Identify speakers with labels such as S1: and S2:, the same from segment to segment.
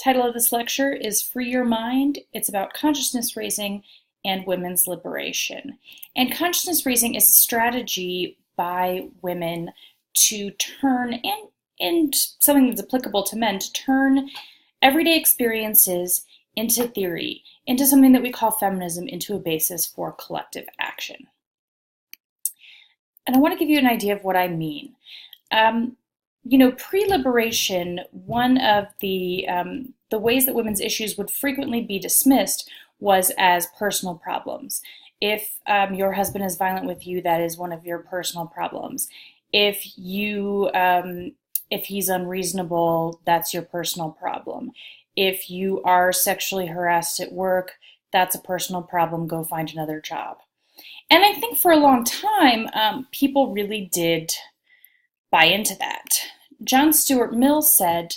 S1: Title of this lecture is Free Your Mind. It's about consciousness raising and women's liberation. And consciousness raising is a strategy by women to turn, and something that's applicable to men, to turn everyday experiences into theory, into something that we call feminism, into a basis for collective action. And I want to give you an idea of what I mean. Pre-liberation, one of the ways that women's issues would frequently be dismissed was as personal problems. If your husband is violent with you, that is one of your personal problems. If he's unreasonable, that's your personal problem. If you are sexually harassed at work, that's a personal problem. Go find another job. And I think for a long time, people really did buy into that. John Stuart Mill said,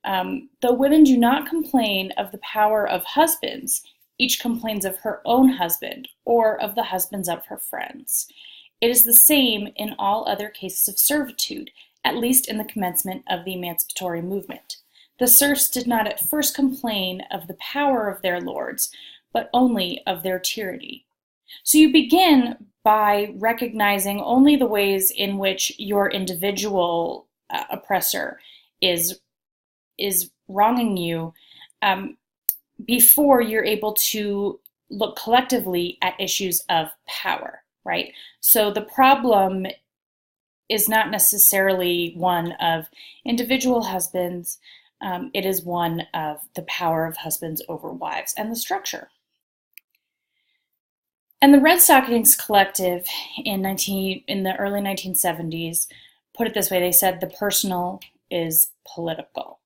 S1: though women do not complain of the power of husbands, each complains of her own husband or of the husbands of her friends. It is the same in all other cases of servitude, at least in the commencement of the emancipatory movement. The serfs did not at first complain of the power of their lords, but only of their tyranny. So you begin by recognizing only the ways in which your individual oppressor is wronging you before you're able to look collectively at issues of power, right? So the problem is not necessarily one of individual husbands, it is one of the power of husbands over wives and the structure. And the Red Stockings Collective in the early 1970s put it this way. They said the personal is political.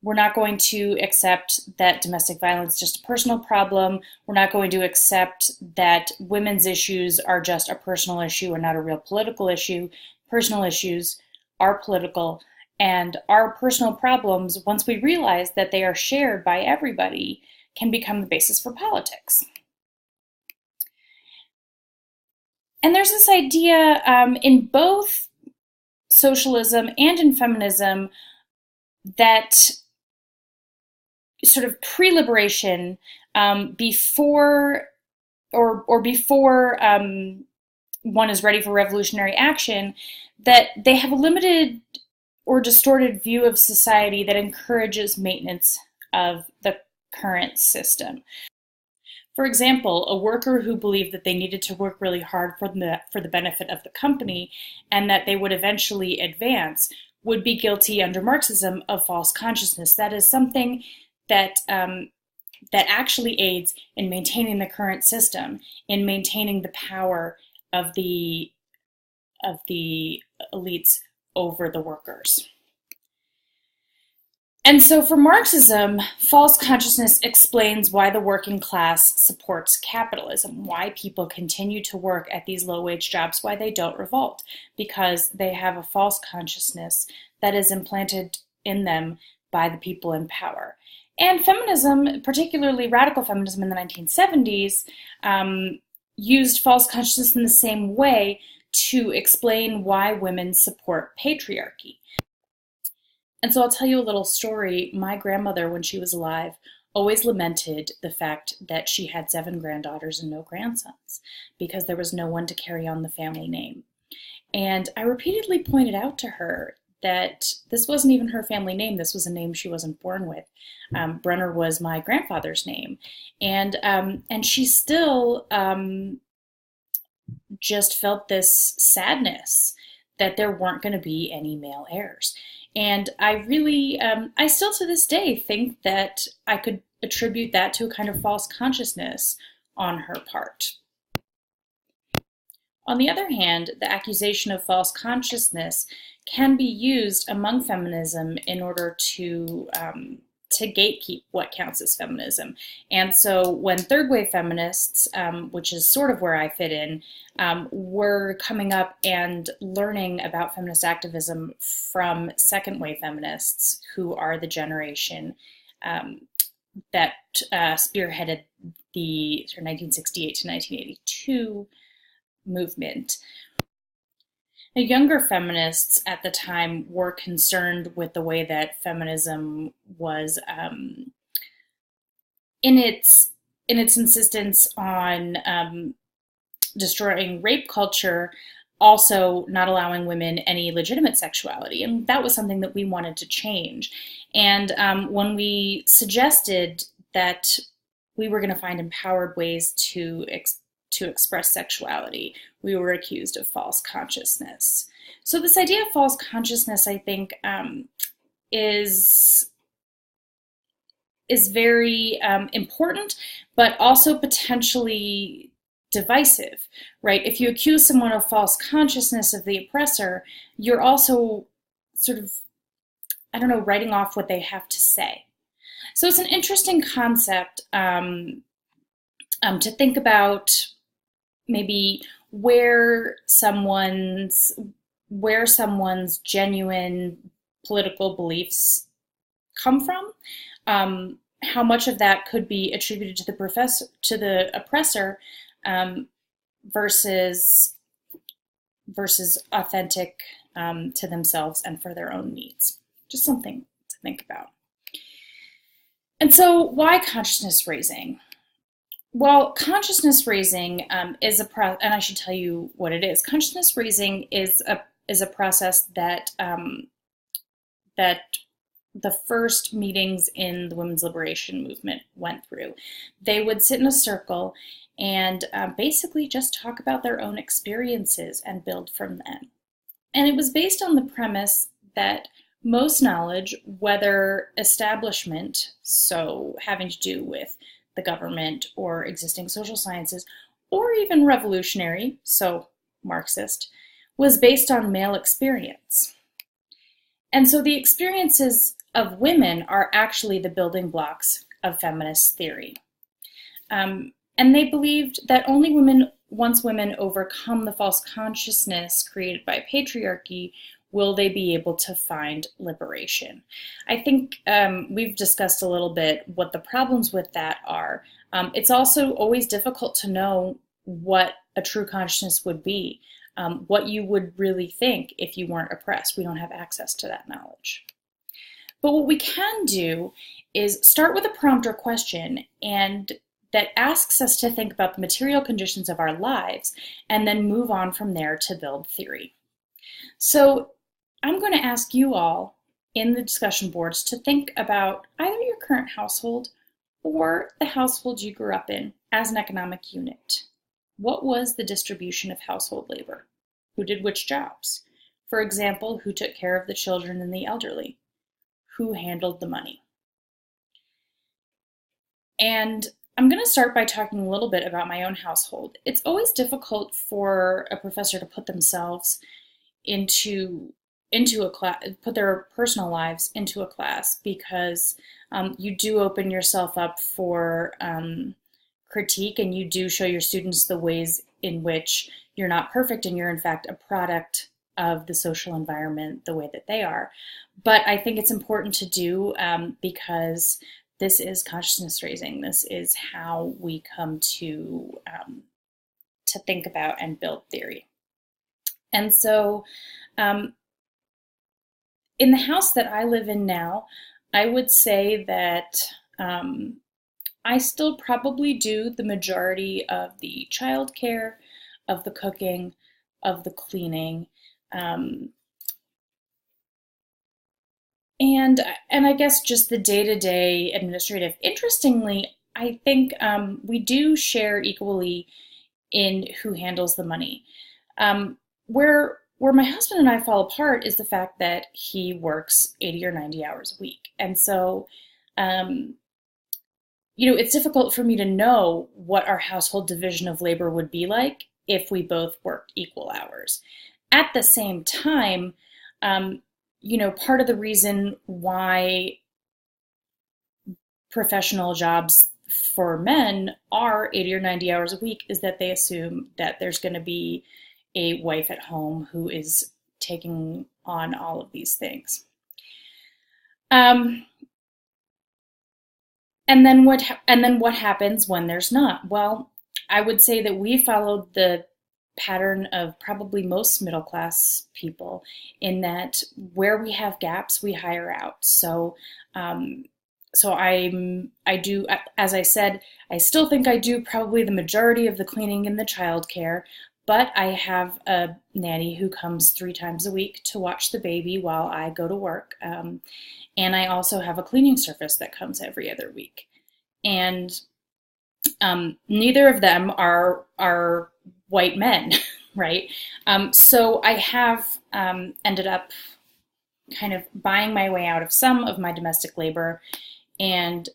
S1: We're not going to accept that domestic violence is just a personal problem. We're not going to accept that women's issues are just a personal issue and not a real political issue. Personal issues are political, and our personal problems, once we realize that they are shared by everybody, can become the basis for politics. And there's this idea in both socialism and in feminism that sort of pre-liberation, before one is ready for revolutionary action, that they have a limited or distorted view of society that encourages maintenance of the current system. For example, a worker who believed that they needed to work really hard for the benefit of the company and that they would eventually advance would be guilty under Marxism of false consciousness. That is something that actually aids in maintaining the current system, in maintaining the power of the elites over the workers. And so for Marxism, false consciousness explains why the working class supports capitalism, why people continue to work at these low-wage jobs, why they don't revolt, because they have a false consciousness that is implanted in them by the people in power. And feminism, particularly radical feminism in the 1970s, used false consciousness in the same way to explain why women support patriarchy. And so I'll tell you a little story. My grandmother, when she was alive, always lamented the fact that she had 7 granddaughters and no grandsons because there was no one to carry on the family name. And I repeatedly pointed out to her that this wasn't even her family name. This was a name she wasn't born with. Brunner was my grandfather's name. And she still just felt this sadness that there weren't going to be any male heirs. And I really, I still to this day think that I could attribute that to a kind of false consciousness on her part. On the other hand, the accusation of false consciousness can be used among feminism in order to gatekeep what counts as feminism. And so when third wave feminists, which is sort of where I fit in, were coming up and learning about feminist activism from second wave feminists, who are the generation that spearheaded the 1968 to 1982 movement, The younger feminists at the time were concerned with the way that feminism was in its insistence on destroying rape culture, also not allowing women any legitimate sexuality. And that was something that we wanted to change. And when we suggested that we were going to find empowered ways to express sexuality, we were accused of false consciousness. So this idea of false consciousness, I think, is very important, but also potentially divisive, right? If you accuse someone of false consciousness of the oppressor, you're also sort of, I don't know, writing off what they have to say. So it's an interesting concept to think about maybe where someone's genuine political beliefs come from, how much of that could be attributed to the oppressor, versus authentic to themselves and for their own needs. Just something to think about. And so, why consciousness raising? Well, consciousness raising is and I should tell you what it is. Consciousness raising is a process that that the first meetings in the women's liberation movement went through. They would sit in a circle and basically just talk about their own experiences and build from them. And it was based on the premise that most knowledge, whether establishment, so having to do with the government or existing social sciences, or even revolutionary, so Marxist, was based on male experience. And so the experiences of women are actually the building blocks of feminist theory. And they believed that once women overcome the false consciousness created by patriarchy, will they be able to find liberation. I think we've discussed a little bit what the problems with that are. It's also always difficult to know what a true consciousness would be, what you would really think if you weren't oppressed. We don't have access to that knowledge. But what we can do is start with a prompt or question and that asks us to think about the material conditions of our lives and then move on from there to build theory. So I'm going to ask you all in the discussion boards to think about either your current household or the household you grew up in as an economic unit. What was the distribution of household labor? Who did which jobs? For example, who took care of the children and the elderly? Who handled the money? And I'm going to start by talking a little bit about my own household. It's always difficult for a professor to put themselves into a class, put their personal lives into a class, because you do open yourself up for critique, and you do show your students the ways in which you're not perfect and you're in fact a product of the social environment the way that they are. But I think it's important to do because this is consciousness raising. This is how we come to think about and build theory. And so in the house that I live in now, I would say that I still probably do the majority of the childcare, of the cooking, of the cleaning, and I guess just the day-to-day administrative. Interestingly, I think we do share equally in who handles the money. Where my husband and I fall apart is the fact that he works 80 or 90 hours a week. And so, it's difficult for me to know what our household division of labor would be like if we both worked equal hours. At the same time, part of the reason why professional jobs for men are 80 or 90 hours a week is that they assume that there's going to be a wife at home who is taking on all of these things. And then what happens when there's not? Well, I would say that we followed the pattern of probably most middle class people, in that where we have gaps, we hire out. So I do, as I said, I still think I do probably the majority of the cleaning and the childcare, but I have a nanny who comes 3 times a week to watch the baby while I go to work. And I also have a cleaning service that comes every other week. And neither of them are white men, right? So I have ended up kind of buying my way out of some of my domestic labor, and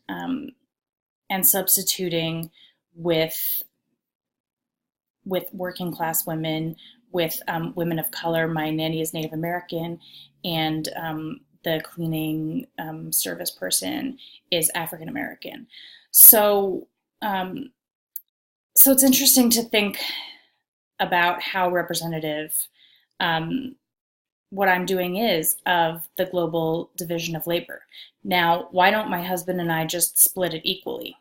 S1: substituting with working class women, with women of color. My nanny is Native American, and the cleaning service person is African American. So so it's interesting to think about how representative what I'm doing is of the global division of labor. Now, why don't my husband and I just split it equally?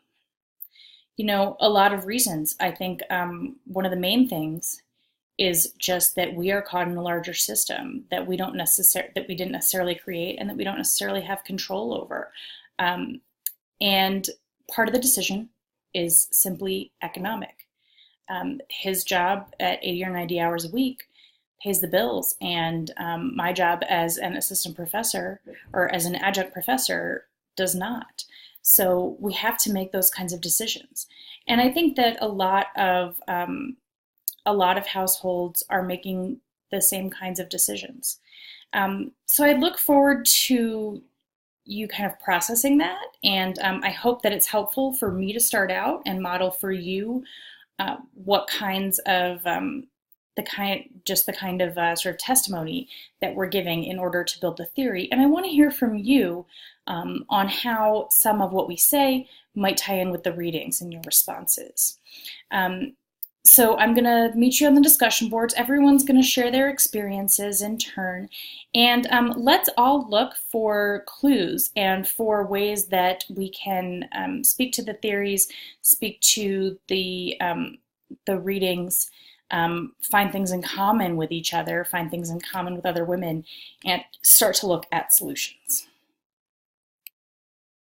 S1: A lot of reasons. I think one of the main things is just that we are caught in a larger system that we didn't necessarily create, and that we don't necessarily have control over. And part of the decision is simply economic. His job at 80 or 90 hours a week pays the bills, and my job as an assistant professor or as an adjunct professor does not. So we have to make those kinds of decisions. And I think that a lot of households are making the same kinds of decisions. So I look forward to you kind of processing that, and I hope that it's helpful for me to start out and model for you what kinds of the kind of sort of testimony that we're giving in order to build the theory. And I want to hear from you on how some of what we say might tie in with the readings and your responses. So I'm going to meet you on the discussion boards. Everyone's going to share their experiences in turn. And let's all look for clues and for ways that we can speak to the theories, speak to the readings, find things in common with each other, find things in common with other women, and start to look at solutions.